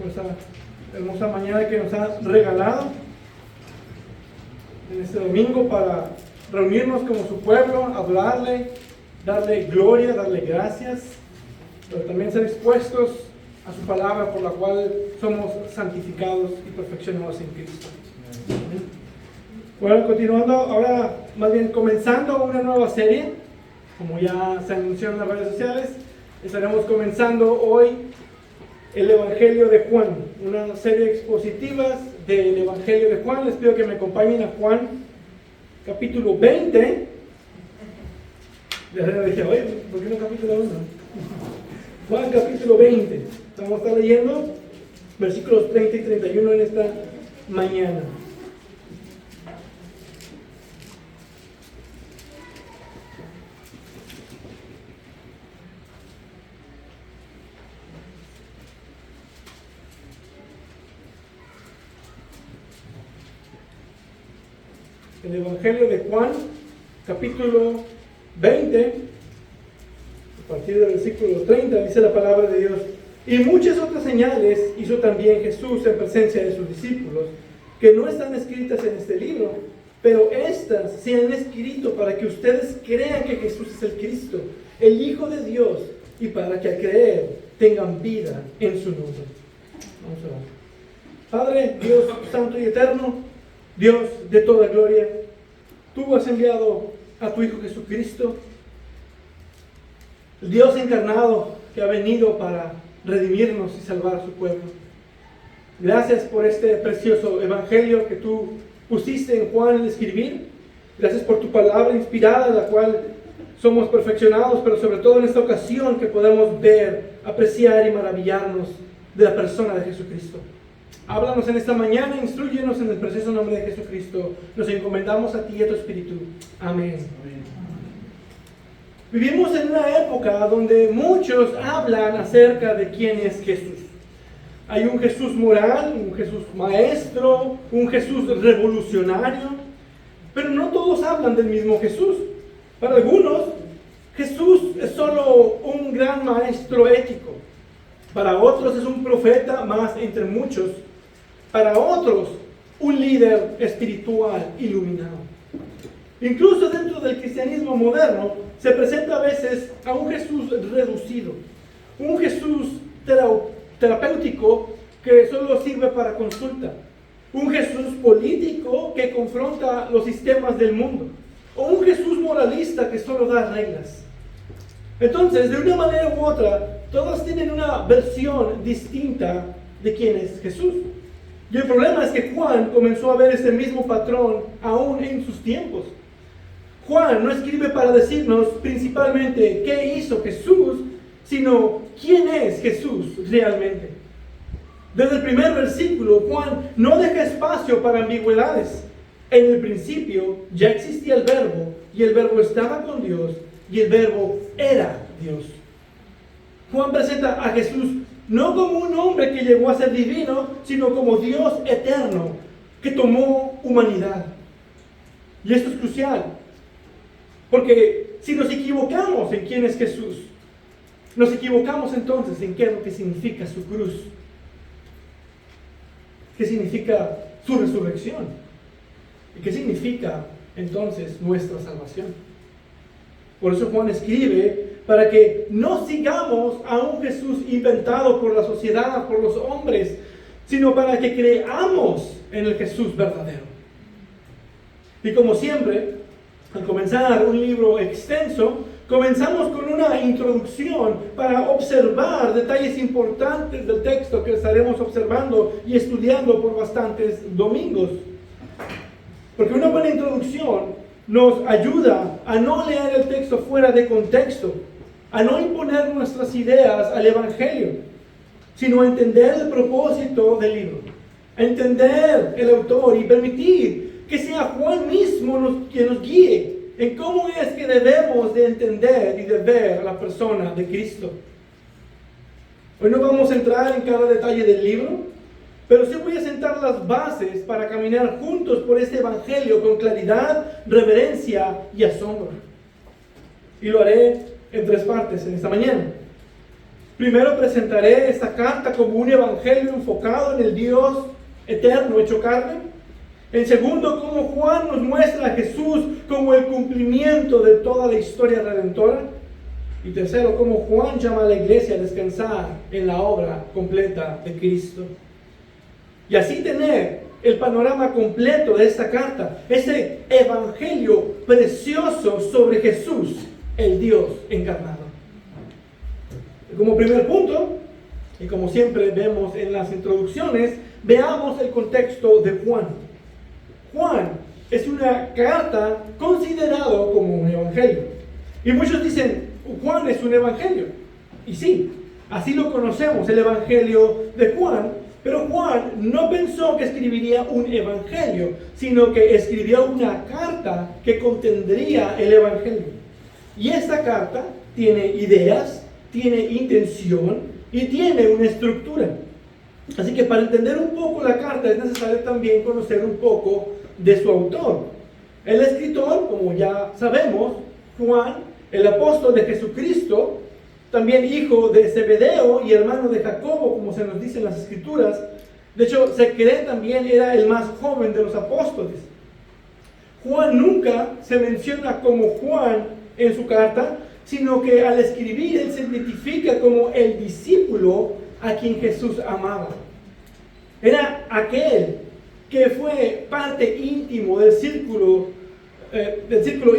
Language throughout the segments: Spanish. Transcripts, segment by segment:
por esta hermosa mañana que nos ha regalado en este domingo para reunirnos como su pueblo, adorarle, darle gloria, darle gracias, pero también ser expuestos a su palabra por la cual somos santificados y perfeccionados en Cristo. Bueno, continuando, ahora más bien comenzando una nueva serie, como ya se anunció en las redes sociales, estaremos comenzando hoy el Evangelio de Juan, una serie expositiva del Evangelio de Juan. Les pido que me acompañen a Juan capítulo 20. Ya dije, oye, ¿por qué no capítulo 1? Juan capítulo 20. Vamos a estar leyendo versículos 30 y 31 en esta mañana. El Evangelio de Juan, capítulo 20, a partir del versículo 30, dice la palabra de Dios: y muchas otras señales hizo también Jesús en presencia de sus discípulos, que no están escritas en este libro, pero estas se han escrito para que ustedes crean que Jesús es el Cristo, el Hijo de Dios, y para que al creer tengan vida en su nombre. Vamos a orar. Padre, Dios santo y eterno, Dios de toda gloria, tú has enviado a tu Hijo Jesucristo, el Dios encarnado que ha venido para redimirnos y salvar a su pueblo. Gracias por este precioso evangelio que tú pusiste en Juan al escribir. Gracias por tu palabra inspirada, la cual somos perfeccionados, pero sobre todo en esta ocasión que podemos ver, apreciar y maravillarnos de la persona de Jesucristo. Háblanos en esta mañana, instrúyenos en el precioso nombre de Jesucristo. Nos encomendamos a ti y a tu Espíritu. Amén. Amén. Vivimos en una época donde muchos hablan acerca de quién es Jesús. Hay un Jesús moral, un Jesús maestro, un Jesús revolucionario, pero no todos hablan del mismo Jesús. Para algunos, Jesús es solo un gran maestro ético. Para otros es un profeta más entre muchos. Para otros, un líder espiritual iluminado. Incluso dentro del cristianismo moderno se presenta a veces a un Jesús reducido, un Jesús terapéutico que solo sirve para consulta, un Jesús político que confronta los sistemas del mundo, o un Jesús moralista que solo da reglas. Entonces, de una manera u otra, todos tienen una versión distinta de quién es Jesús. Y el problema es que Juan comenzó a ver ese mismo patrón aún en sus tiempos. Juan no escribe para decirnos principalmente qué hizo Jesús, sino quién es Jesús realmente. Desde el primer versículo, Juan no deja espacio para ambigüedades. En el principio ya existía el Verbo, y el Verbo estaba con Dios, y el Verbo era Dios. Juan presenta a Jesús no como un hombre que llegó a ser divino, sino como Dios eterno, que tomó humanidad. Y esto es crucial, porque si nos equivocamos en quién es Jesús, nos equivocamos entonces en qué es lo que significa su cruz, qué significa su resurrección, y qué significa entonces nuestra salvación. Por eso Juan escribe para que no sigamos a un Jesús inventado por la sociedad, por los hombres, sino para que creamos en el Jesús verdadero. Y como siempre, al comenzar un libro extenso, comenzamos con una introducción para observar detalles importantes del texto que estaremos observando y estudiando por bastantes domingos. Porque una buena introducción nos ayuda a no leer el texto fuera de contexto, a no imponer nuestras ideas al Evangelio, sino a entender el propósito del libro, a entender el autor y permitir que sea Juan mismo quien nos guíe en cómo es que debemos de entender y de ver a la persona de Cristo. Hoy no vamos a entrar en cada detalle del libro, pero sí voy a sentar las bases para caminar juntos por este evangelio con claridad, reverencia y asombro. Y lo haré en tres partes en esta mañana. Primero presentaré esta carta como un evangelio enfocado en el Dios eterno hecho carne. En segundo, como Juan nos muestra a Jesús como el cumplimiento de toda la historia redentora. Y tercero, como Juan llama a la iglesia a descansar en la obra completa de Cristo. Y así tener el panorama completo de esta carta, ese evangelio precioso sobre Jesús, el Dios encarnado. Como primer punto, y como siempre vemos en las introducciones, veamos el contexto de Juan. Juan es una carta considerado como un evangelio. Y muchos dicen, Juan es un evangelio. Y sí, así lo conocemos, el evangelio de Juan. Pero Juan no pensó que escribiría un evangelio, sino que escribió una carta que contendría el evangelio. Y esta carta tiene ideas, tiene intención y tiene una estructura. Así que para entender un poco la carta es necesario también conocer un poco de su autor. El escritor, como ya sabemos, Juan, el apóstol de Jesucristo, también hijo de Zebedeo y hermano de Jacobo, como se nos dice en las Escrituras. De hecho, se cree también era el más joven de los apóstoles. Juan nunca se menciona como Juan en su carta, sino que al escribir él se identifica como el discípulo a quien Jesús amaba. Era aquel que fue parte íntimo del círculo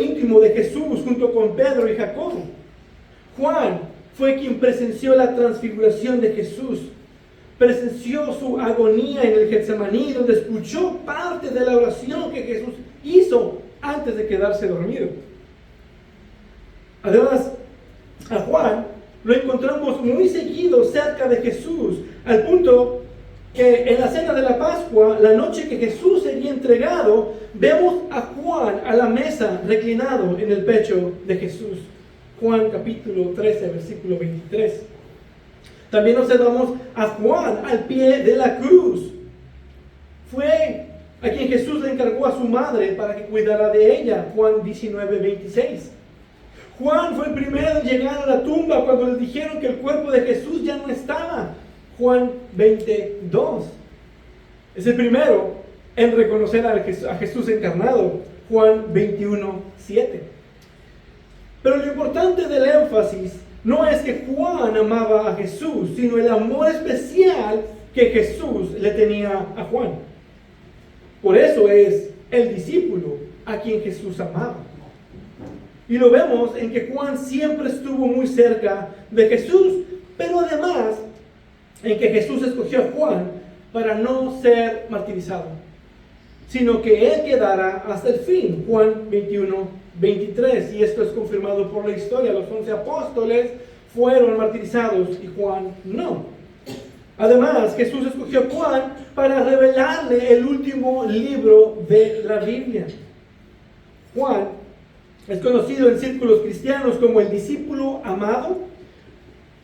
íntimo de Jesús junto con Pedro y Jacobo. Juan fue quien presenció la transfiguración de Jesús, presenció su agonía en el Getsemaní, donde escuchó parte de la oración que Jesús hizo antes de quedarse dormido. Además, a Juan lo encontramos muy seguido cerca de Jesús, al punto que en la cena de la Pascua, la noche que Jesús sería entregado, vemos a Juan a la mesa reclinado en el pecho de Jesús. Juan capítulo 13, versículo 23. También observamos a Juan al pie de la cruz. Fue a quien Jesús le encargó a su madre para que cuidara de ella. Juan 19, 26. Juan fue el primero en llegar a la tumba cuando le dijeron que el cuerpo de Jesús ya no estaba. Juan 22. Es el primero en reconocer a Jesús encarnado. Juan 21, 7. Pero lo importante del énfasis no es que Juan amaba a Jesús, sino el amor especial que Jesús le tenía a Juan. Por eso es el discípulo a quien Jesús amaba. Y lo vemos en que Juan siempre estuvo muy cerca de Jesús, pero además en que Jesús escogió a Juan para no ser martirizado, sino que él quedara hasta el fin. Juan 21, 23, y esto es confirmado por la historia. Los 11 apóstoles fueron martirizados y Juan no. Además, Jesús escogió a Juan para revelarle el último libro de la Biblia. Juan es conocido en círculos cristianos como el discípulo amado,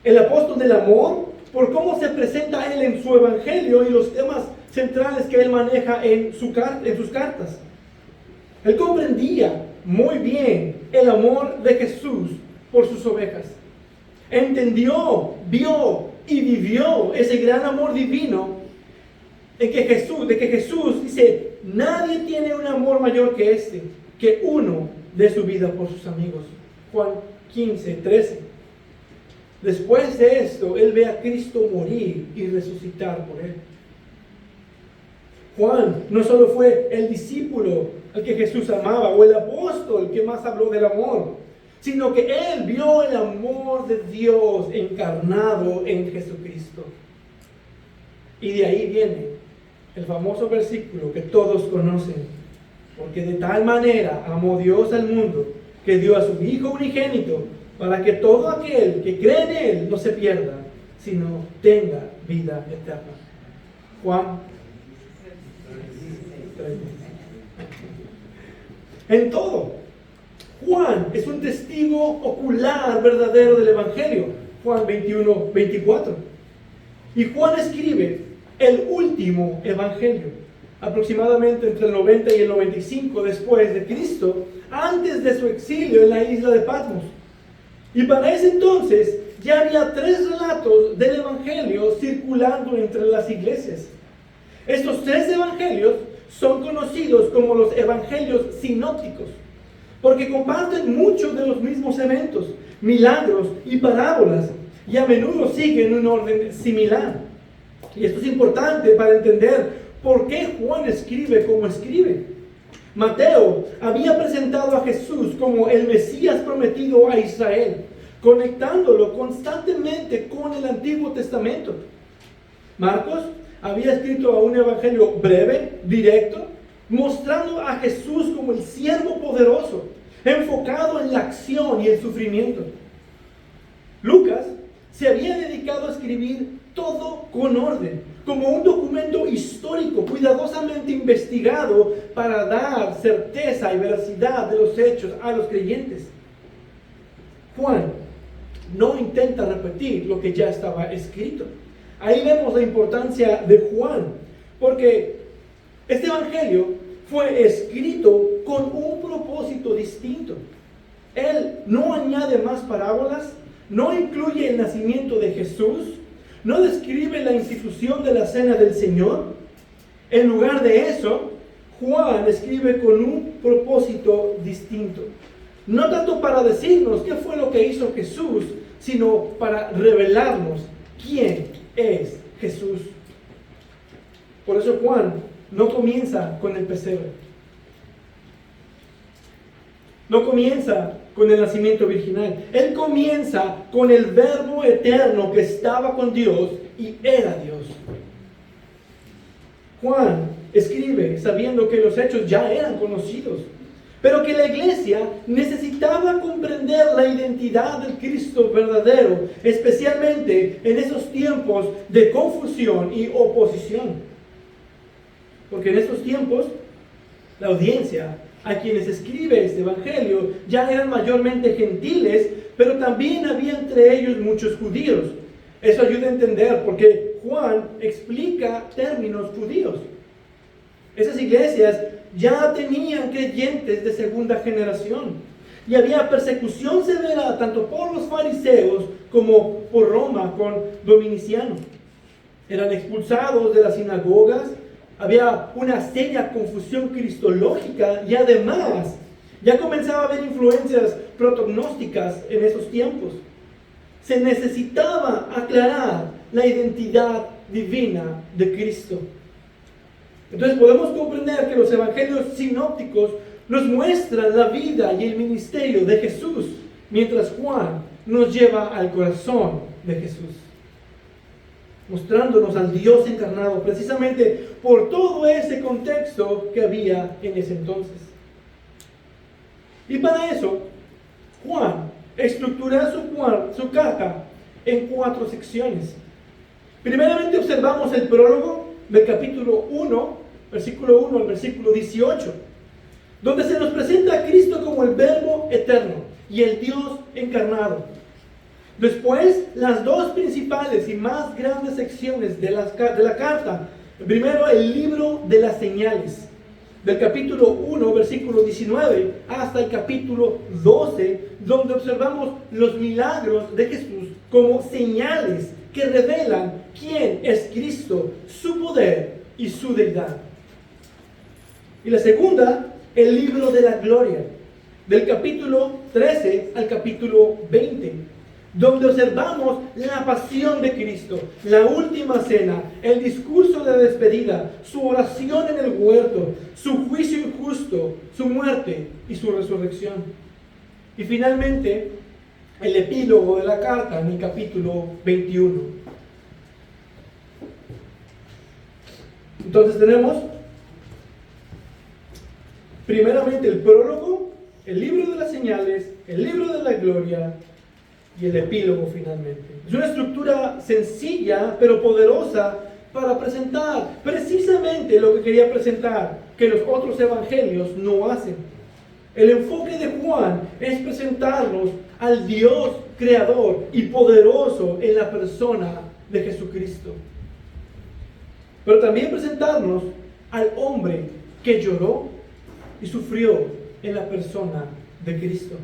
el apóstol del amor, por cómo se presenta él en su evangelio y los temas centrales que él maneja en sus cartas. Él comprendía muy bien el amor de Jesús por sus ovejas. Entendió, vio y vivió ese gran amor divino de que Jesús dice, nadie tiene un amor mayor que este, que uno de su vida por sus amigos. Juan 15, 13. Después de esto, él ve a Cristo morir y resucitar por él. Juan no solo fue el discípulo al que Jesús amaba, o el apóstol que más habló del amor, sino que él vio el amor de Dios encarnado en Jesucristo. Y de ahí viene el famoso versículo que todos conocen: porque de tal manera amó Dios al mundo, que dio a su Hijo unigénito, para que todo aquel que cree en Él no se pierda, sino tenga vida eterna. Juan 3. En todo, Juan es un testigo ocular verdadero del Evangelio. Juan 21, 24. Y Juan escribe el último Evangelio, aproximadamente entre el 90 y el 95 después de Cristo, antes de su exilio en la isla de Patmos. Y para ese entonces ya había 3 relatos del Evangelio circulando entre las iglesias. Estos 3 evangelios son conocidos como los evangelios sinópticos, porque comparten muchos de los mismos eventos, milagros y parábolas, y a menudo siguen un orden similar. Y esto es importante para entender por qué Juan escribe como escribe. Mateo había presentado a Jesús como el Mesías prometido a Israel, conectándolo constantemente con el Antiguo Testamento. Marcos había escrito a un evangelio breve, directo, mostrando a Jesús como el siervo poderoso, enfocado en la acción y el sufrimiento. Lucas se había dedicado a escribir todo con orden, como un documento histórico cuidadosamente investigado para dar certeza y veracidad de los hechos a los creyentes. Juan no intenta repetir lo que ya estaba escrito. Ahí vemos la importancia de Juan, porque este evangelio fue escrito con un propósito distinto. Él no añade más parábolas, no incluye el nacimiento de Jesús, no describe la institución de la cena del Señor. En lugar de eso, Juan escribe con un propósito distinto. No tanto para decirnos qué fue lo que hizo Jesús, sino para revelarnos quién es Jesús. Por eso Juan no comienza con el pesebre. No comienza con el nacimiento virginal. Él comienza con el Verbo eterno que estaba con Dios y era Dios. Juan escribe sabiendo que los hechos ya eran conocidos, pero que la iglesia necesitaba comprender la identidad del Cristo verdadero, especialmente en esos tiempos de confusión y oposición. Porque en estos tiempos, la audiencia a quienes escribe este evangelio ya eran mayormente gentiles, pero también había entre ellos muchos judíos. Eso ayuda a entender por qué Juan explica términos judíos. Esas iglesias ya tenían creyentes de segunda generación y había persecución severa tanto por los fariseos como por Roma con Dominiciano. Eran expulsados de las sinagogas. Había una seria confusión cristológica y además ya comenzaba a haber influencias protognósticas en esos tiempos. Se necesitaba aclarar la identidad divina de Cristo. Entonces podemos comprender que los evangelios sinópticos nos muestran la vida y el ministerio de Jesús, mientras Juan nos lleva al corazón de Jesús, mostrándonos al Dios encarnado, precisamente por todo ese contexto que había en ese entonces. Y para eso, Juan estructura su carta en 4 secciones. Primeramente observamos el prólogo del capítulo 1, versículo 1 al versículo 18, donde se nos presenta a Cristo como el Verbo eterno y el Dios encarnado. Después, las 2 principales y más grandes secciones de la carta. Primero, el libro de las señales, del capítulo 1, versículo 19, hasta el capítulo 12, donde observamos los milagros de Jesús como señales que revelan quién es Cristo, su poder y su deidad. Y la segunda, el libro de la gloria, del capítulo 13 al capítulo 20, donde observamos la pasión de Cristo, la última cena, el discurso de despedida, su oración en el huerto, su juicio injusto, su muerte y su resurrección. Y finalmente, el epílogo de la carta en el capítulo 21. Entonces tenemos primeramente el prólogo, el libro de las señales, el libro de la gloria y el epílogo finalmente. Es una estructura sencilla pero poderosa para presentar precisamente lo que quería presentar, que los otros evangelios no hacen. El enfoque de Juan es presentarnos al Dios creador y poderoso en la persona de Jesucristo, pero también presentarnos al hombre que lloró y sufrió en la persona de Cristo.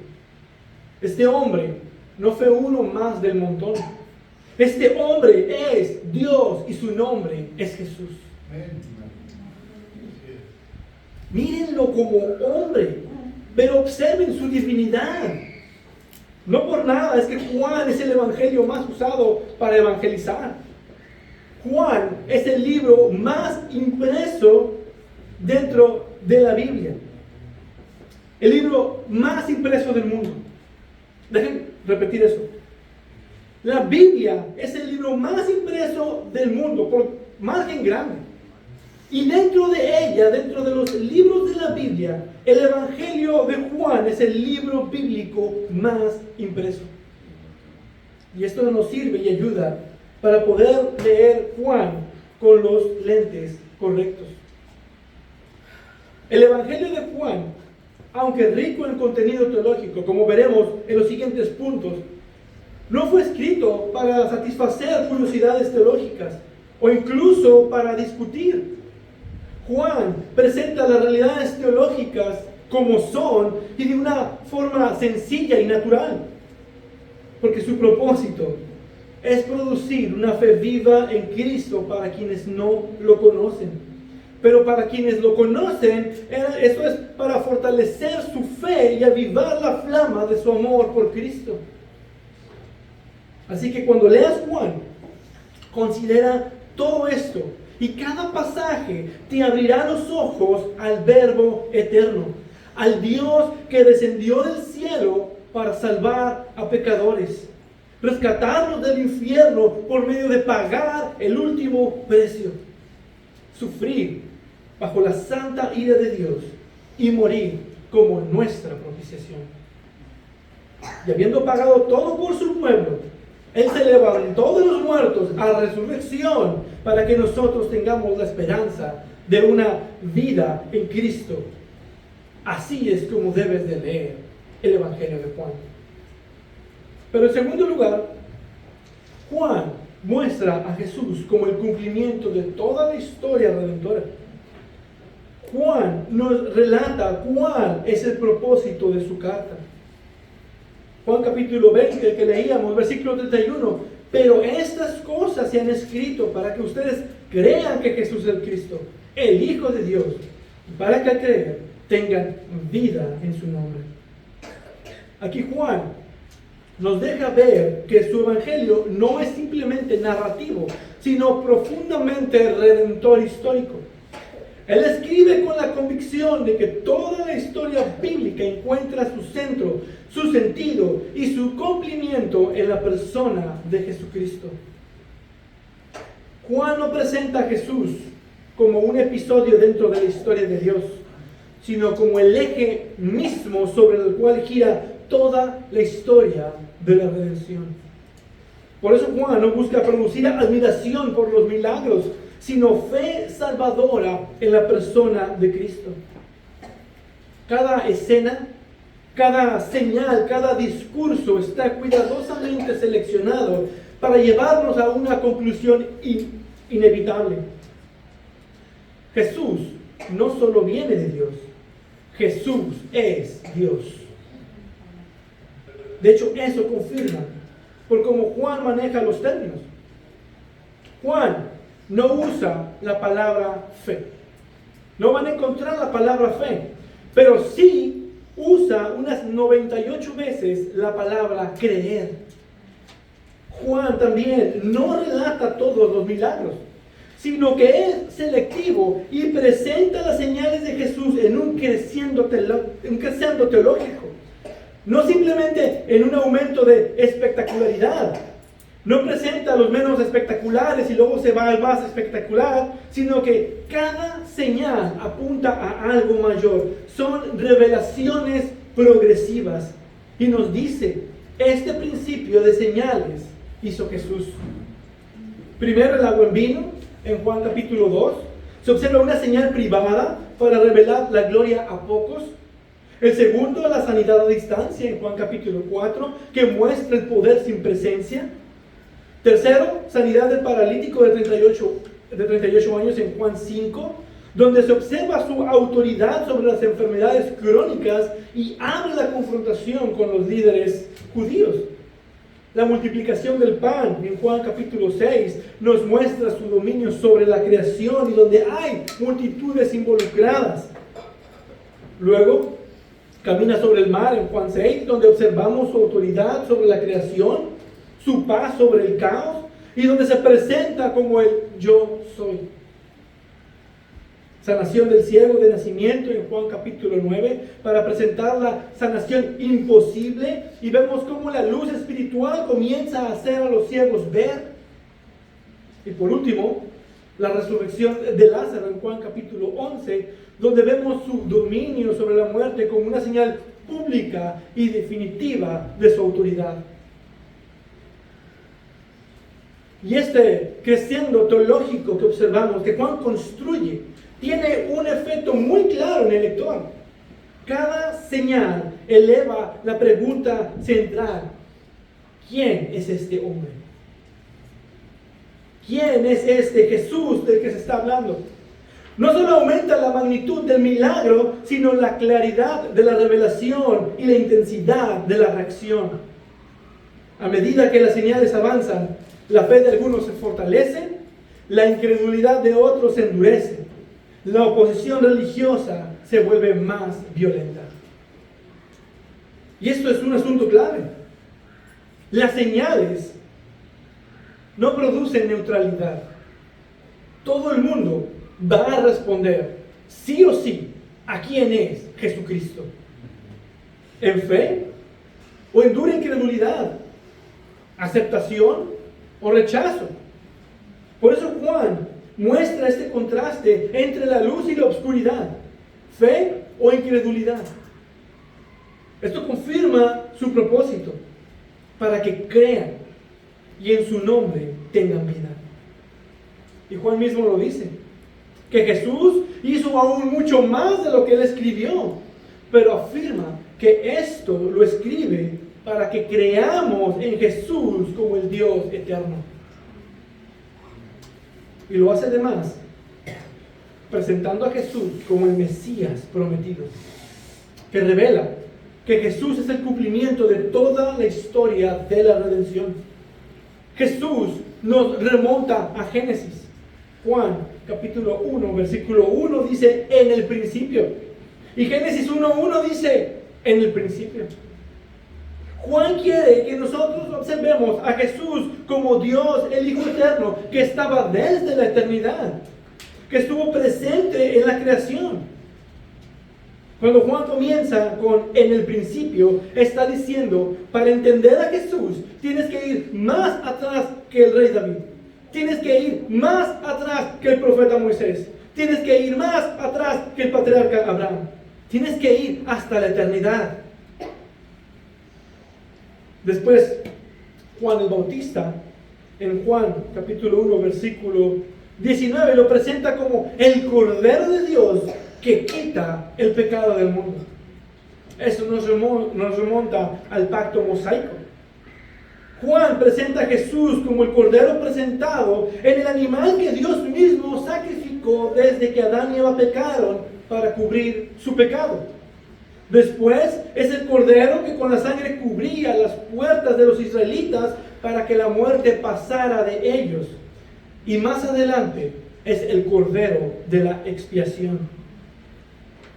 Este hombre no fue uno más del montón. Este hombre es Dios y su nombre es Jesús. Mírenlo como hombre, pero observen su divinidad. No por nada es que Juan es el evangelio más usado para evangelizar. Juan es el libro más impreso dentro de la Biblia. El libro más impreso del mundo. Dejen repetir eso. La Biblia es el libro más impreso del mundo, por margen grande. Y dentro de ella, dentro de los libros de la Biblia, el Evangelio de Juan es el libro bíblico más impreso. Y esto nos sirve y ayuda para poder leer Juan con los lentes correctos. El Evangelio de Juan, aunque rico en contenido teológico, como veremos en los siguientes puntos, no fue escrito para satisfacer curiosidades teológicas o incluso para discutir. Juan presenta las realidades teológicas como son y de una forma sencilla y natural, porque su propósito es producir una fe viva en Cristo para quienes no lo conocen. Pero para quienes lo conocen, eso es para fortalecer su fe y avivar la flama de su amor por Cristo. Así que cuando leas Juan, considera todo esto. Y cada pasaje te abrirá los ojos al Verbo eterno, al Dios que descendió del cielo para salvar a pecadores, rescatarnos del infierno por medio de pagar el último precio, sufrir bajo la santa ira de Dios y morir como nuestra propiciación. Y habiendo pagado todo por su pueblo, Él se levantó de los muertos a resurrección para que nosotros tengamos la esperanza de una vida en Cristo. Así es como debes de leer el Evangelio de Juan. Pero en segundo lugar, Juan muestra a Jesús como el cumplimiento de toda la historia redentora. Juan nos relata cuál es el propósito de su carta. Juan capítulo 20, el que leíamos, versículo 31. Pero estas cosas se han escrito para que ustedes crean que Jesús es el Cristo, el Hijo de Dios, y para que al creer tengan vida en su nombre. Aquí Juan nos deja ver que su evangelio no es simplemente narrativo, sino profundamente redentor histórico. Él escribe con la convicción de que toda la historia bíblica encuentra su centro, su sentido y su cumplimiento en la persona de Jesucristo. Juan no presenta a Jesús como un episodio dentro de la historia de Dios, sino como el eje mismo sobre el cual gira toda la historia de la redención. Por eso Juan no busca producir admiración por los milagros, sino fe salvadora en la persona de Cristo. Cada escena, cada señal, cada discurso está cuidadosamente seleccionado para llevarnos a una conclusión inevitable. Jesús no solo viene de Dios, Jesús es Dios. De hecho, eso confirma por cómo Juan maneja los términos. Juan no usa la palabra fe. No van a encontrar la palabra fe, pero sí usa unas 98 veces la palabra creer. Juan también no relata todos los milagros, sino que es selectivo y presenta las señales de Jesús en un creciendo teológico. No simplemente en un aumento de espectacularidad. No presenta los menos espectaculares y luego se va al más espectacular, sino que cada señal apunta a algo mayor. Son revelaciones progresivas. Y nos dice, este principio de señales hizo Jesús. Primero el agua en vino, en Juan capítulo 2. Se observa una señal privada para revelar la gloria a pocos. El segundo, la sanidad a distancia, en Juan capítulo 4, que muestra el poder sin presencia. Tercero, sanidad del paralítico de 38 años en Juan 5, donde se observa su autoridad sobre las enfermedades crónicas y abre la confrontación con los líderes judíos. La multiplicación del pan en Juan capítulo 6 nos muestra su dominio sobre la creación y donde hay multitudes involucradas. Luego, camina sobre el mar en Juan 6, donde observamos su autoridad sobre la creación, su paz sobre el caos y donde se presenta como el yo soy. Sanación del ciego de nacimiento en Juan capítulo 9 para presentar la sanación imposible y vemos cómo la luz espiritual comienza a hacer a los ciegos ver. Y por último, la resurrección de Lázaro en Juan capítulo 11, donde vemos su dominio sobre la muerte como una señal pública y definitiva de su autoridad. Y este crescendo teológico que observamos, que Juan construye, tiene un efecto muy claro en el lector. Cada señal eleva la pregunta central: ¿quién es este hombre? ¿Quién es este Jesús del que se está hablando? No solo aumenta la magnitud del milagro, sino la claridad de la revelación y la intensidad de la reacción. A medida que las señales avanzan, la fe de algunos se fortalece, la incredulidad de otros se endurece. La oposición religiosa se vuelve más violenta. Y esto es un asunto clave. Las señales no producen neutralidad. Todo el mundo va a responder sí o sí a quién es Jesucristo. ¿En fe o en dura incredulidad? ¿Aceptación o rechazo? Por eso Juan muestra este contraste entre la luz y la oscuridad, fe o incredulidad. Esto confirma su propósito, para que crean y en su nombre tengan vida. Y Juan mismo lo dice, que Jesús hizo aún mucho más de lo que él escribió, pero afirma que esto lo escribe para que creamos en Jesús como el Dios eterno. Y lo hace además presentando a Jesús como el Mesías prometido, que revela que Jesús es el cumplimiento de toda la historia de la redención. Jesús nos remonta a Génesis. Juan capítulo 1, versículo 1 dice en el principio. Y Génesis 1:1 dice en el principio. Juan quiere que nosotros observemos a Jesús como Dios, el Hijo Eterno, que estaba desde la eternidad, que estuvo presente en la creación. Cuando Juan comienza con en el principio, está diciendo, para entender a Jesús, tienes que ir más atrás que el rey David. Tienes que ir más atrás que el profeta Moisés. Tienes que ir más atrás que el patriarca Abraham. Tienes que ir hasta la eternidad. Después, Juan el Bautista, en Juan capítulo 1, versículo 19, lo presenta como el Cordero de Dios que quita el pecado del mundo. Eso nos remonta al pacto mosaico. Juan presenta a Jesús como el Cordero presentado en el animal que Dios mismo sacrificó desde que Adán y Eva pecaron para cubrir su pecado. Después es el Cordero que con la sangre cubría las puertas de los israelitas para que la muerte pasara de ellos. Y más adelante es el Cordero de la expiación.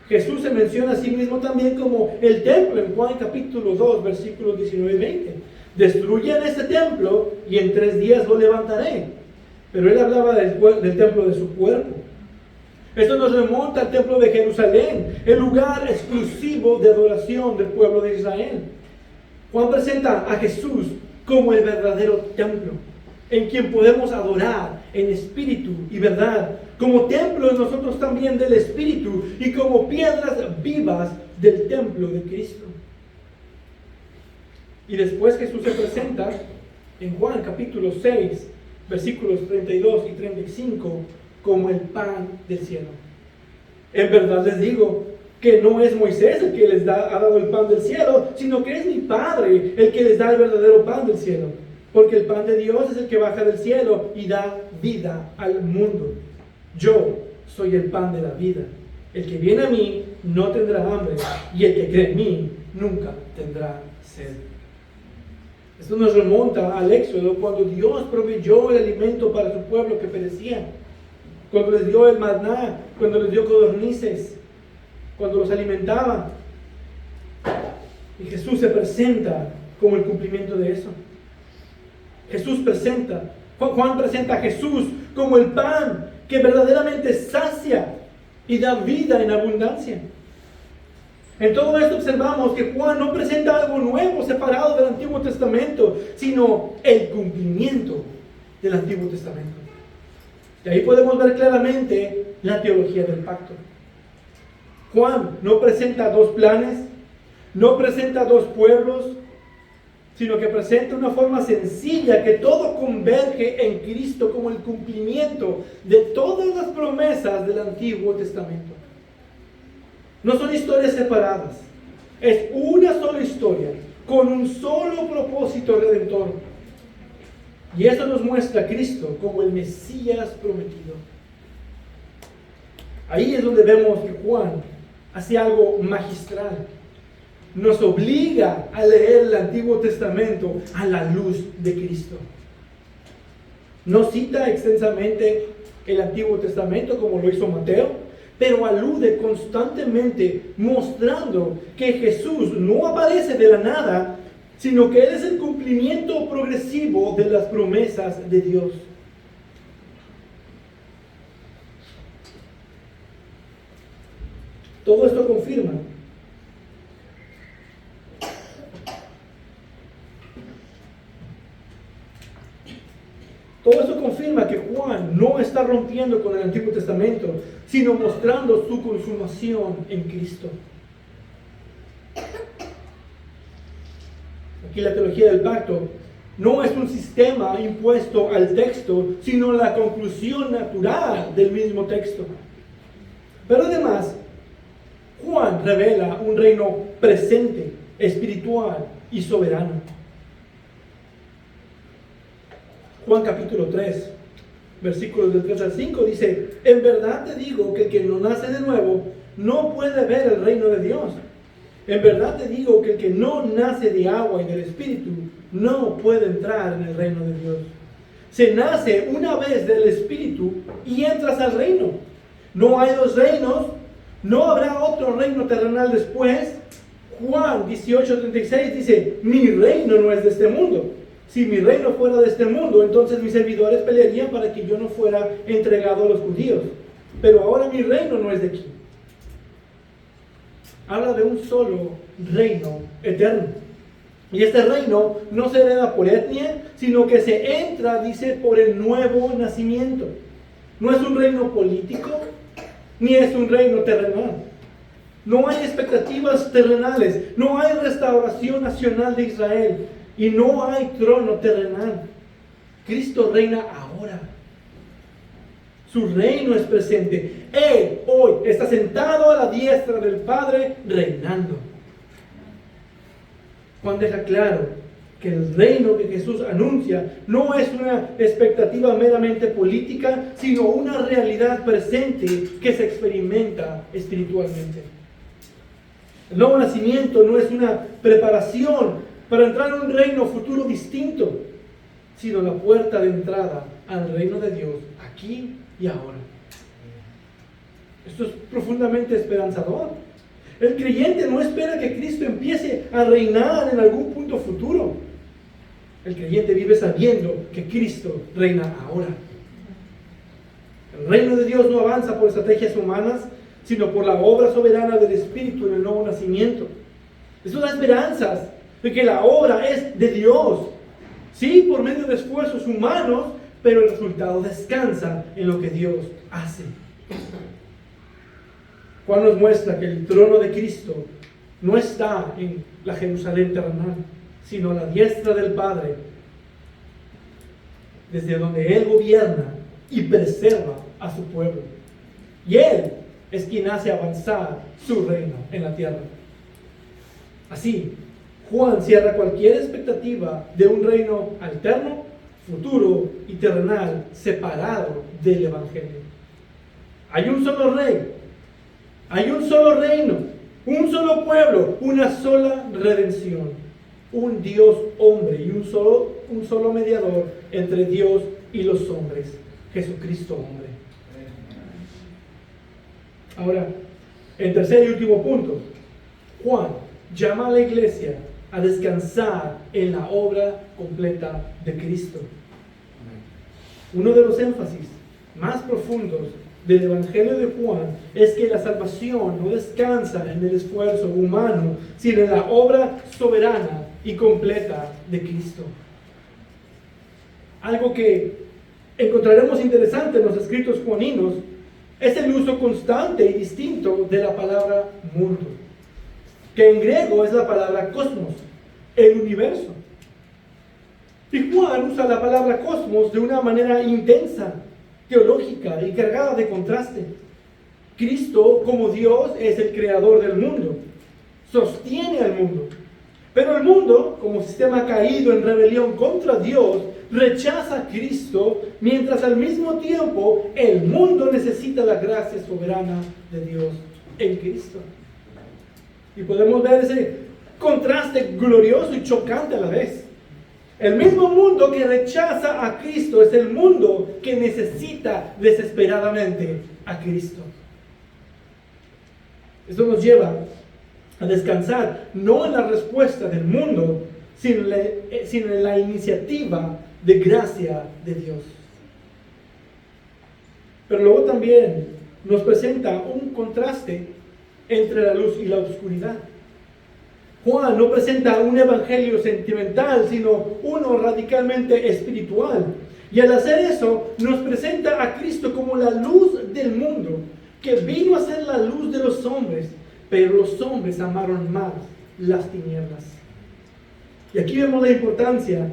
Jesús se menciona a sí mismo también como el templo en Juan capítulo 2, versículos 19 y 20. Destruyan este templo y en 3 días lo levantaré. Pero él hablaba del templo de su cuerpo. Esto nos remonta al templo de Jerusalén, el lugar exclusivo de adoración del pueblo de Israel. Juan presenta a Jesús como el verdadero templo, en quien podemos adorar en espíritu y verdad, como templos nosotros también del espíritu y como piedras vivas del templo de Cristo. Y después Jesús se presenta en Juan capítulo 6, versículos 32 y 35, como el pan del cielo. En verdad les digo que no es Moisés el que les ha dado el pan del cielo, sino que es mi Padre el que les da el verdadero pan del cielo. Porque el pan de Dios es el que baja del cielo y da vida al mundo. Yo soy el pan de la vida. El que viene a mí no tendrá hambre, y el que cree en mí nunca tendrá sed. Esto nos remonta al Éxodo, cuando Dios proveyó el alimento para su pueblo que perecía, cuando les dio el maná, cuando les dio codornices, cuando los alimentaba. Y Jesús se presenta como el cumplimiento de eso. Juan presenta a Jesús como el pan que verdaderamente sacia y da vida en abundancia. En todo esto observamos que Juan no presenta algo nuevo, separado del Antiguo Testamento, sino el cumplimiento del Antiguo Testamento. Y ahí podemos ver claramente la teología del pacto. Juan no presenta dos planes, no presenta dos pueblos, sino que presenta una forma sencilla que todo converge en Cristo como el cumplimiento de todas las promesas del Antiguo Testamento. No son historias separadas, es una sola historia, con un solo propósito redentor. Y eso nos muestra a Cristo como el Mesías prometido. Ahí es donde vemos que Juan hace algo magistral. Nos obliga a leer el Antiguo Testamento a la luz de Cristo. No cita extensamente el Antiguo Testamento como lo hizo Mateo, pero alude constantemente mostrando que Jesús no aparece de la nada, sino que Él es el cumplimiento progresivo de las promesas de Dios. Todo esto confirma que Juan no está rompiendo con el Antiguo Testamento, sino mostrando su consumación en Cristo. Aquí la teología del pacto no es un sistema impuesto al texto, sino la conclusión natural del mismo texto. Pero además, Juan revela un reino presente, espiritual y soberano. Juan capítulo 3, versículos del 3 al 5 dice: en verdad te digo que el que no nace de nuevo no puede ver el reino de Dios. En verdad te digo que el que no nace de agua y del Espíritu no puede entrar en el reino de Dios. Se nace una vez del Espíritu y entras al reino. No hay dos reinos, no habrá otro reino terrenal después. Juan 18:36 dice: mi reino no es de este mundo. Si mi reino fuera de este mundo, entonces mis servidores pelearían para que yo no fuera entregado a los judíos. Pero ahora mi reino no es de aquí. Habla de un solo reino eterno. Y este reino no se hereda por etnia, sino que se entra, dice, por el nuevo nacimiento. No es un reino político, ni es un reino terrenal. No hay expectativas terrenales, no hay restauración nacional de Israel. Y no hay trono terrenal. Cristo reina ahora. Su reino es presente. Él hoy está sentado a la diestra del Padre reinando. Juan deja claro que el reino que Jesús anuncia no es una expectativa meramente política, sino una realidad presente que se experimenta espiritualmente. El nuevo nacimiento no es una preparación para entrar en un reino futuro distinto, sino la puerta de entrada al reino de Dios, aquí y ahora. Esto es profundamente esperanzador. El creyente no espera que Cristo empiece a reinar en algún punto futuro. El creyente vive sabiendo que Cristo reina ahora. El reino de Dios no avanza por estrategias humanas, sino por la obra soberana del Espíritu en el nuevo nacimiento. Eso da esperanzas de que la obra es de Dios, sí, por medio de esfuerzos humanos, pero el resultado descansa en lo que Dios hace. Juan nos muestra que el trono de Cristo no está en la Jerusalén terrenal, sino a la diestra del Padre, desde donde Él gobierna y preserva a su pueblo. Y Él es quien hace avanzar su reino en la tierra. Así, Juan cierra cualquier expectativa de un reino alterno, futuro y terrenal separado del Evangelio. Hay un solo rey, hay un solo reino, un solo pueblo, una sola redención. un Dios hombre y un solo mediador entre Dios y los hombres, Jesucristo hombre. Ahora, en tercer y último punto, Juan llama a la iglesia a descansar en la obra completa de Cristo. Uno de los énfasis más profundos del Evangelio de Juan es que la salvación no descansa en el esfuerzo humano, sino en la obra soberana y completa de Cristo. Algo que encontraremos interesante en los escritos juaninos es el uso constante y distinto de la palabra mundo, que en griego es la palabra cosmos, el universo. Y Juan usa la palabra cosmos de una manera intensa, teológica y cargada de contraste. Cristo, como Dios, es el creador del mundo, sostiene al mundo. Pero el mundo, como sistema caído en rebelión contra Dios, rechaza a Cristo, mientras al mismo tiempo el mundo necesita la gracia soberana de Dios en Cristo. Y podemos ver ese contraste glorioso y chocante a la vez. El mismo mundo que rechaza a Cristo es el mundo que necesita desesperadamente a Cristo. Esto nos lleva a descansar no en la respuesta del mundo, sino en la iniciativa de gracia de Dios. Pero luego también nos presenta un contraste entre la luz y la oscuridad. Juan no presenta un evangelio sentimental, sino uno radicalmente espiritual. Y al hacer eso, nos presenta a Cristo como la luz del mundo, que vino a ser la luz de los hombres, pero los hombres amaron más las tinieblas. Y aquí vemos la importancia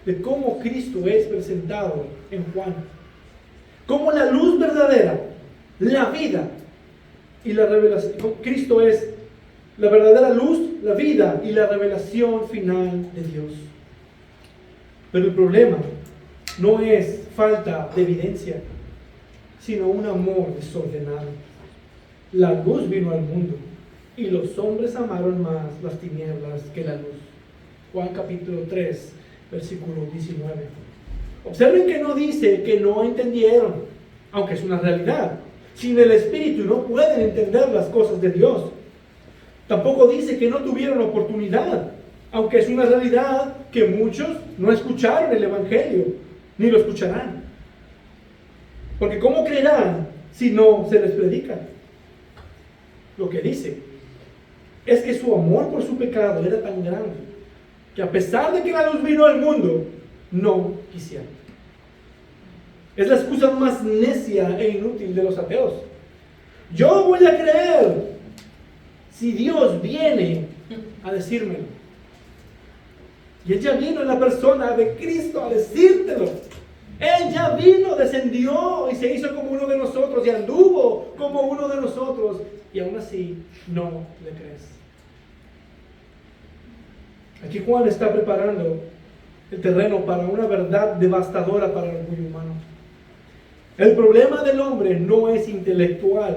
de cómo Cristo es presentado en Juan. Como la luz verdadera, la vida y la revelación. Cristo es la verdadera luz, la vida y la revelación final de Dios. Pero el problema no es falta de evidencia, sino un amor desordenado. La luz vino al mundo y los hombres amaron más las tinieblas que la luz. Juan capítulo 3, versículo 19. Observen que no dice que no entendieron, aunque es una realidad. Sin el Espíritu no pueden entender las cosas de Dios. Tampoco dice que no tuvieron oportunidad, aunque es una realidad que muchos no escucharon el Evangelio, ni lo escucharán. Porque ¿cómo creerán si no se les predica? Lo que dice es que su amor por su pecado era tan grande, que a pesar de que la luz vino al mundo, no quisieron. Es la excusa más necia e inútil de los ateos. Yo voy a creer si Dios viene a decírmelo. Y Él ya vino en la persona de Cristo a decírtelo. Él ya vino, descendió y se hizo como uno de nosotros y anduvo como uno de nosotros. Y aún así no le crees. Aquí Juan está preparando el terreno para una verdad devastadora para el orgullo humano. El problema del hombre no es intelectual,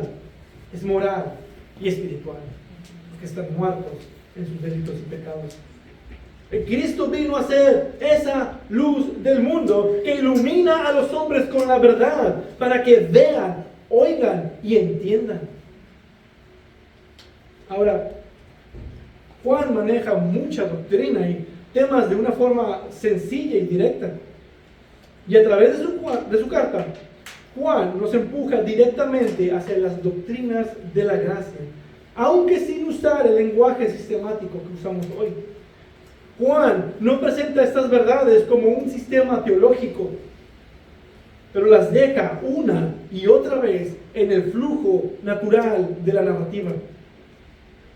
es moral y espiritual. Que están muertos en sus delitos y pecados. Cristo vino a ser esa luz del mundo que ilumina a los hombres con la verdad para que vean, oigan y entiendan. Ahora, Juan maneja mucha doctrina y temas de una forma sencilla y directa. Y a través de su carta, Juan nos empuja directamente hacia las doctrinas de la gracia, aunque sin usar el lenguaje sistemático que usamos hoy. Juan no presenta estas verdades como un sistema teológico, pero las deja una y otra vez en el flujo natural de la narrativa.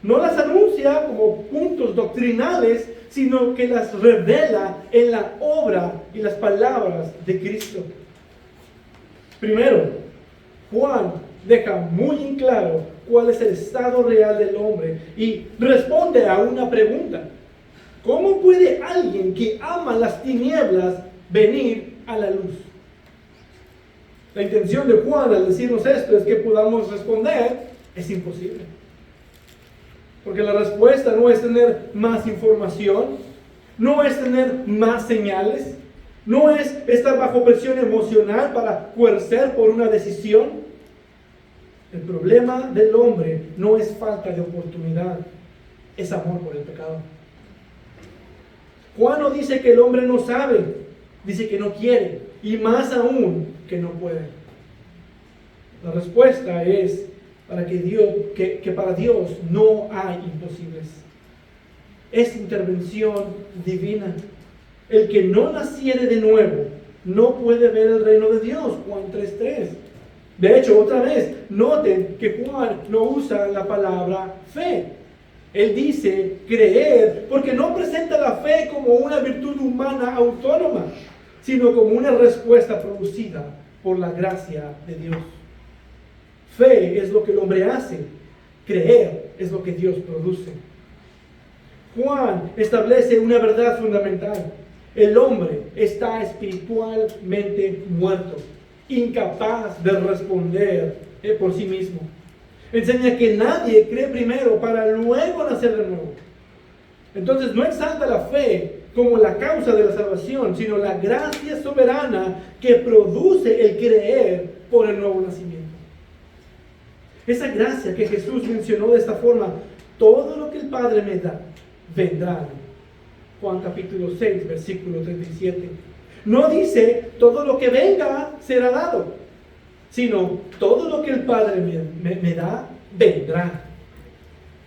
No las anuncia como puntos doctrinales, sino que las revela en la obra y las palabras de Cristo. Primero, Juan deja muy en claro cuál es el estado real del hombre y responde a una pregunta. ¿Cómo puede alguien que ama las tinieblas venir a la luz? La intención de Juan al decirnos esto es que podamos responder, es imposible. Porque la respuesta no es tener más información, no es tener más señales, no es estar bajo presión emocional para coercer por una decisión. El problema del hombre no es falta de oportunidad, es amor por el pecado. Juan no dice que el hombre no sabe, dice que no quiere, y más aún que no puede. La respuesta es que para Dios no hay imposibles. Es intervención divina. El que no naciere de nuevo no puede ver el reino de Dios. Juan 3:3. De hecho, otra vez, noten que Juan no usa la palabra fe. Él dice creer, porque no presenta la fe como una virtud humana autónoma, sino como una respuesta producida por la gracia de Dios. Fe es lo que el hombre hace, creer es lo que Dios produce. Juan establece una verdad fundamental. El hombre está espiritualmente muerto, incapaz de responder por sí mismo. Enseña que nadie cree primero para luego nacer de nuevo. Entonces no exalta la fe como la causa de la salvación, sino la gracia soberana que produce el creer por el nuevo nacimiento. Esa gracia que Jesús mencionó de esta forma: todo lo que el Padre me da, vendrá a mí. Juan capítulo 6, versículo 37. No dice todo lo que venga será dado, sino todo lo que el Padre me da, vendrá.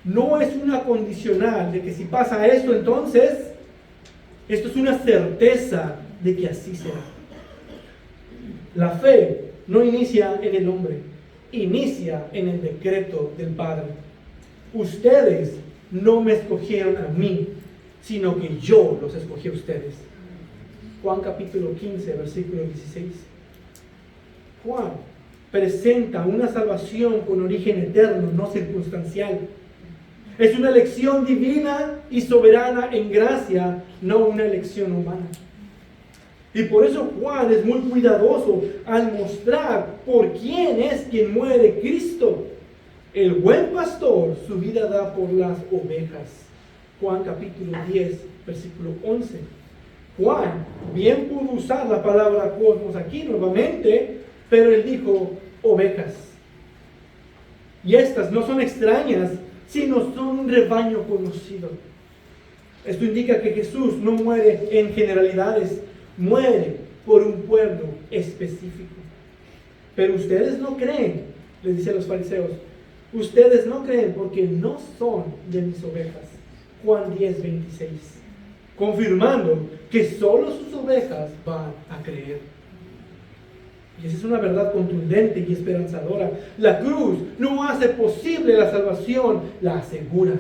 No es una condicional de que si pasa esto, entonces, esto es una certeza de que así será. La fe no inicia en el hombre, inicia en el decreto del Padre. Ustedes no me escogieron a mí, sino que yo los escogí a ustedes. Juan capítulo 15, versículo 16. Juan presenta una salvación con origen eterno, no circunstancial. Es una elección divina y soberana en gracia, no una elección humana. Y por eso Juan es muy cuidadoso al mostrar por quién es quien muere Cristo. El buen pastor su vida da por las ovejas. Juan capítulo 10, versículo 11. Juan bien pudo usar la palabra cosmos aquí nuevamente, pero él dijo ovejas. Y estas no son extrañas, sino son un rebaño conocido. Esto indica que Jesús no muere en generalidades, muere por un pueblo específico. Pero ustedes no creen, les dice a los fariseos, ustedes no creen porque no son de mis ovejas. Juan 10, 26. Confirmando que solo sus ovejas van a creer. Y esa es una verdad contundente y esperanzadora. La cruz no hace posible la salvación, la asegura.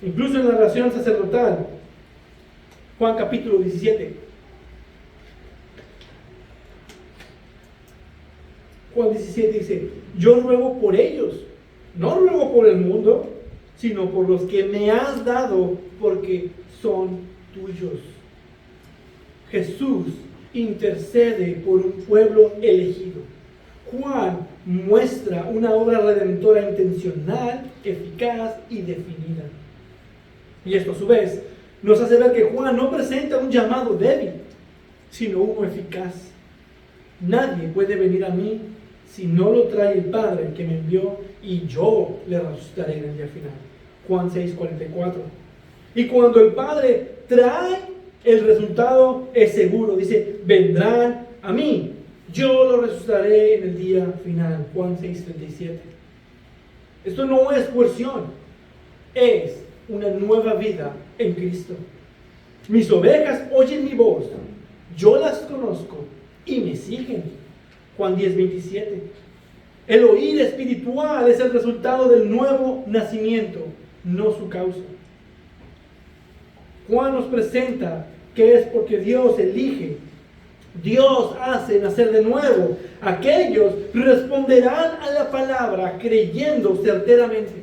Incluso en la oración sacerdotal, Juan capítulo 17. Juan 17 dice: yo ruego por ellos, no ruego por el mundo, sino por los que me has dado, porque son tuyos. Jesús intercede por un pueblo elegido. Juan muestra una obra redentora intencional, eficaz y definida. Y esto a su vez nos hace ver que Juan no presenta un llamado débil, sino uno eficaz. Nadie puede venir a mí si no lo trae el Padre que me envió, y yo le resucitaré en el día final. Juan 6:44. Y cuando el Padre trae, el resultado es seguro. Dice: vendrán a mí, yo lo resucitaré en el día final. Juan 6:37. Esto no es coerción, es una nueva vida en Cristo. Mis ovejas oyen mi voz, yo las conozco y me siguen. Juan 10:27. El oír espiritual es el resultado del nuevo nacimiento, no su causa. Juan nos presenta que es porque Dios elige, Dios hace nacer de nuevo. Aquellos responderán a la palabra creyendo certeramente.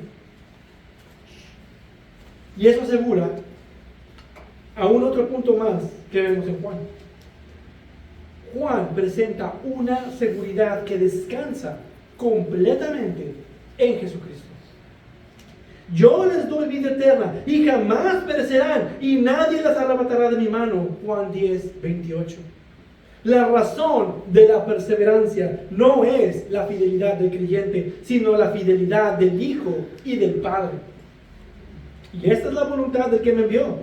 Y eso asegura a un otro punto más que vemos en Juan. Juan presenta una seguridad que descansa completamente en Jesucristo. Yo les doy vida eterna y jamás perecerán y nadie las arrebatará de mi mano. Juan 10:28. La razón de la perseverancia no es la fidelidad del creyente, sino la fidelidad del Hijo y del Padre. Y esta es la voluntad del que me envió,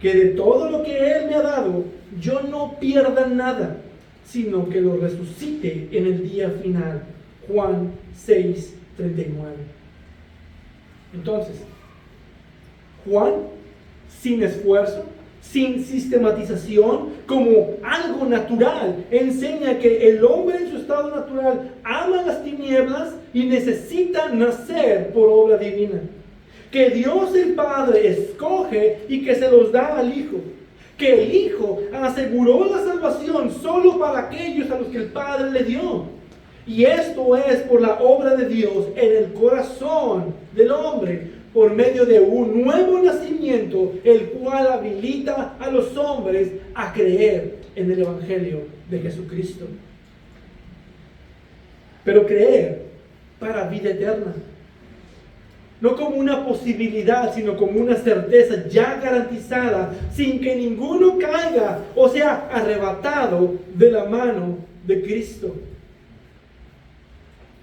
que de todo lo que Él me ha dado, yo no pierda nada, sino que lo resucite en el día final. Juan 6:39. Entonces, Juan, sin esfuerzo, sin sistematización, como algo natural, enseña que el hombre en su estado natural ama las tinieblas y necesita nacer por obra divina. Que Dios el Padre escoge y que se los da al Hijo. Que el Hijo aseguró la salvación solo para aquellos a los que el Padre le dio. Y esto es por la obra de Dios en el corazón del hombre, por medio de un nuevo nacimiento, el cual habilita a los hombres a creer en el Evangelio de Jesucristo. Pero creer para vida eterna. No como una posibilidad, sino como una certeza ya garantizada, sin que ninguno caiga o sea arrebatado de la mano de Cristo,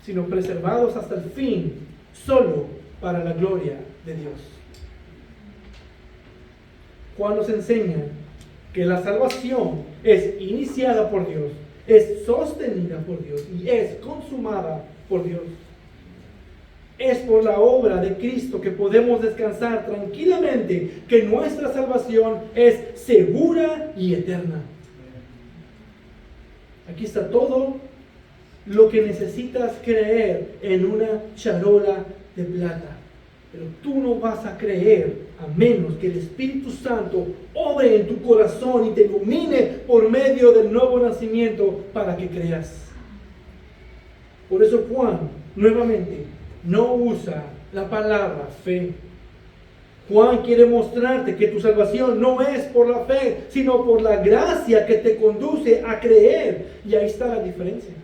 sino preservados hasta el fin, solo para la gloria de Dios. Juan nos enseña que la salvación es iniciada por Dios, es sostenida por Dios y es consumada por Dios. Es por la obra de Cristo que podemos descansar tranquilamente que nuestra salvación es segura y eterna. Aquí está todo lo que necesitas creer en una charola de plata. Pero tú no vas a creer a menos que el Espíritu Santo obre en tu corazón y te ilumine por medio del nuevo nacimiento para que creas. Por eso Juan, nuevamente, no usa la palabra fe. Juan quiere mostrarte que tu salvación no es por la fe, sino por la gracia que te conduce a creer. Y ahí está la diferencia.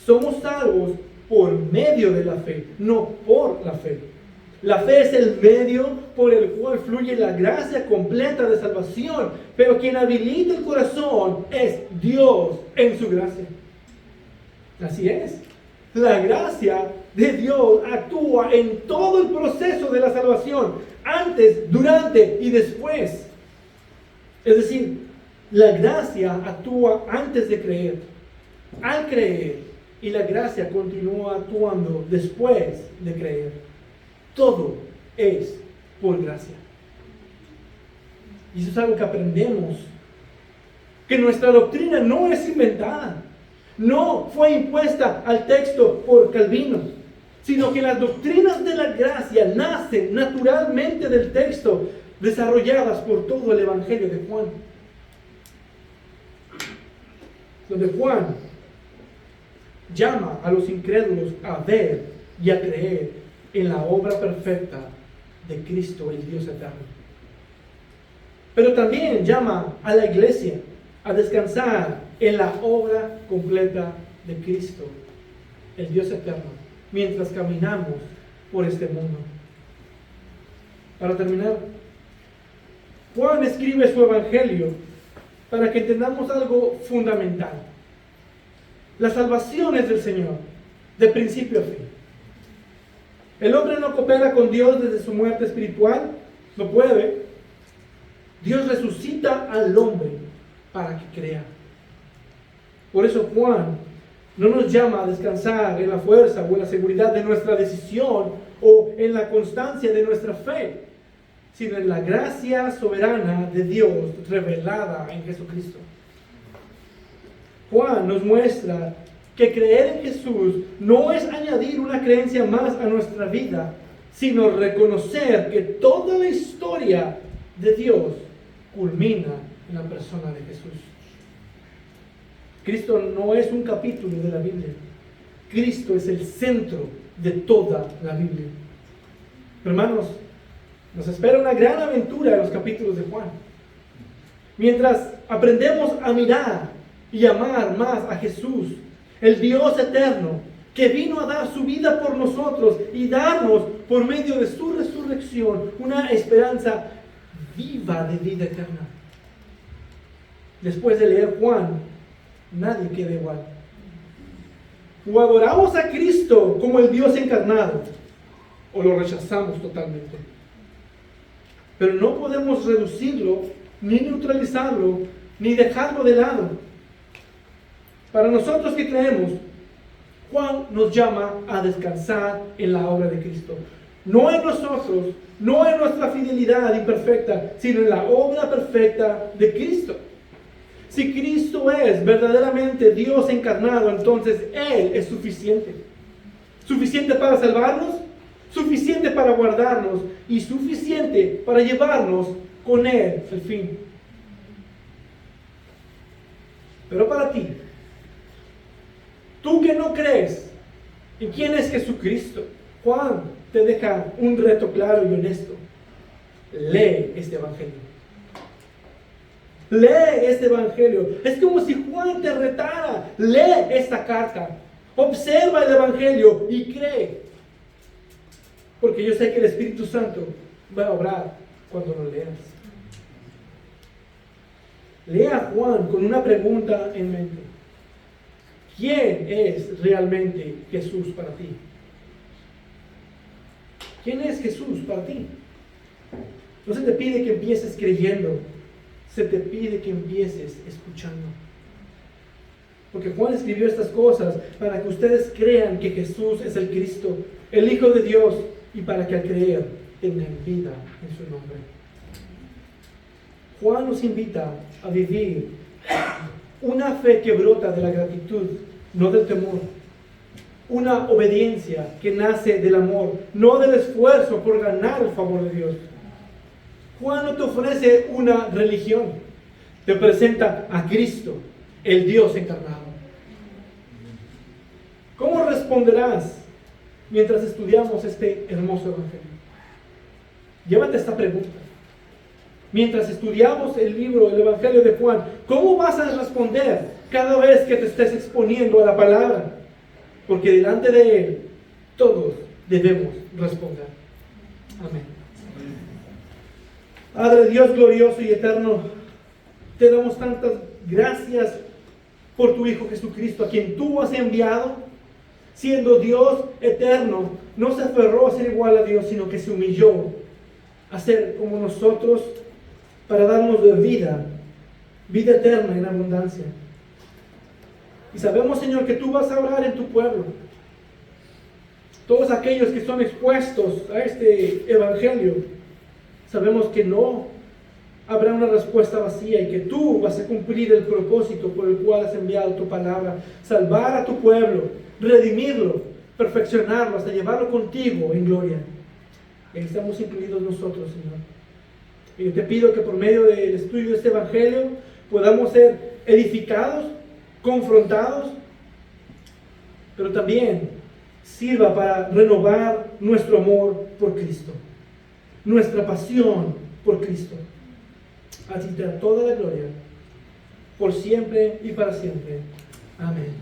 Somos salvos por medio de la fe, no por la fe. La fe es el medio por el cual fluye la gracia completa de salvación, pero quien habilita el corazón es Dios en su gracia. Así es. La gracia de Dios actúa en todo el proceso de la salvación, antes, durante y después. Es decir, la gracia actúa antes de creer, al creer, y la gracia continúa actuando después de creer. Todo es por gracia. Y eso es algo que aprendemos, que nuestra doctrina no es inventada. No fue impuesta al texto por Calvino, sino que las doctrinas de la gracia nacen naturalmente del texto, desarrolladas por todo el Evangelio de Juan. Donde Juan llama a los incrédulos a ver y a creer en la obra perfecta de Cristo, el Dios eterno. Pero también llama a la iglesia a descansar en la obra completa de Cristo, el Dios eterno, mientras caminamos por este mundo. Para terminar, Juan escribe su evangelio para que entendamos algo fundamental. La salvación es del Señor, de principio a fin. El hombre no coopera con Dios desde su muerte espiritual, no puede. Dios resucita al hombre para que crea. Por eso Juan no nos llama a descansar en la fuerza o en la seguridad de nuestra decisión o en la constancia de nuestra fe, sino en la gracia soberana de Dios revelada en Jesucristo. Juan nos muestra que creer en Jesús no es añadir una creencia más a nuestra vida, sino reconocer que toda la historia de Dios culmina en la persona de Jesús. Cristo no es un capítulo de la Biblia. Cristo es el centro de toda la Biblia. Hermanos, nos espera una gran aventura en los capítulos de Juan. Mientras aprendemos a mirar y amar más a Jesús, el Dios eterno, que vino a dar su vida por nosotros y darnos, por medio de su resurrección, una esperanza viva de vida eterna. Después de leer Juan, nadie queda igual. O adoramos a Cristo como el Dios encarnado, o lo rechazamos totalmente. Pero no podemos reducirlo, ni neutralizarlo, ni dejarlo de lado. Para nosotros que creemos, Juan nos llama a descansar en la obra de Cristo. No en nosotros, no en nuestra fidelidad imperfecta, sino en la obra perfecta de Cristo. Si Cristo es verdaderamente Dios encarnado, entonces Él es suficiente. Suficiente para salvarnos, suficiente para guardarnos y suficiente para llevarnos con Él al fin. Pero para ti, tú que no crees en quién es Jesucristo, Juan te deja un reto claro y honesto. Lee este evangelio. Lee este evangelio. Es como si Juan te retara. Lee esta carta. Observa el evangelio y cree. Porque yo sé que el Espíritu Santo va a obrar cuando lo leas. Lea Juan con una pregunta en mente. ¿Quién es realmente Jesús para ti? ¿Quién es Jesús para ti? No se te pide que empieces creyendo, se te pide que empieces escuchando. Porque Juan escribió estas cosas para que ustedes crean que Jesús es el Cristo, el Hijo de Dios, y para que al creer tengan vida en su nombre. Juan nos invita a vivir una fe que brota de la gratitud, no del temor. Una obediencia que nace del amor, no del esfuerzo por ganar el favor de Dios. Juan no te ofrece una religión, te presenta a Cristo, el Dios encarnado. ¿Cómo responderás mientras estudiamos este hermoso evangelio? Llévate esta pregunta. Mientras estudiamos el evangelio de Juan, ¿cómo vas a responder cada vez que te estés exponiendo a la palabra? Porque delante de Él, todos debemos responder. Amén. Padre Dios glorioso y eterno, te damos tantas gracias por tu Hijo Jesucristo, a quien tú has enviado, siendo Dios eterno. No se aferró a ser igual a Dios, sino que se humilló a ser como nosotros para darnos de vida eterna en abundancia. Y sabemos, Señor, que tú vas a obrar en tu pueblo. Todos aquellos que son expuestos a este evangelio, sabemos que no habrá una respuesta vacía y que tú vas a cumplir el propósito por el cual has enviado tu palabra: salvar a tu pueblo, redimirlo, perfeccionarlo, hasta llevarlo contigo en gloria. Y ahí estamos incluidos nosotros, Señor. Y yo te pido que por medio del estudio de este evangelio podamos ser edificados, confrontados, pero también sirva para renovar nuestro amor por Cristo, nuestra pasión por Cristo. A ti te da toda la gloria, por siempre y para siempre. Amén.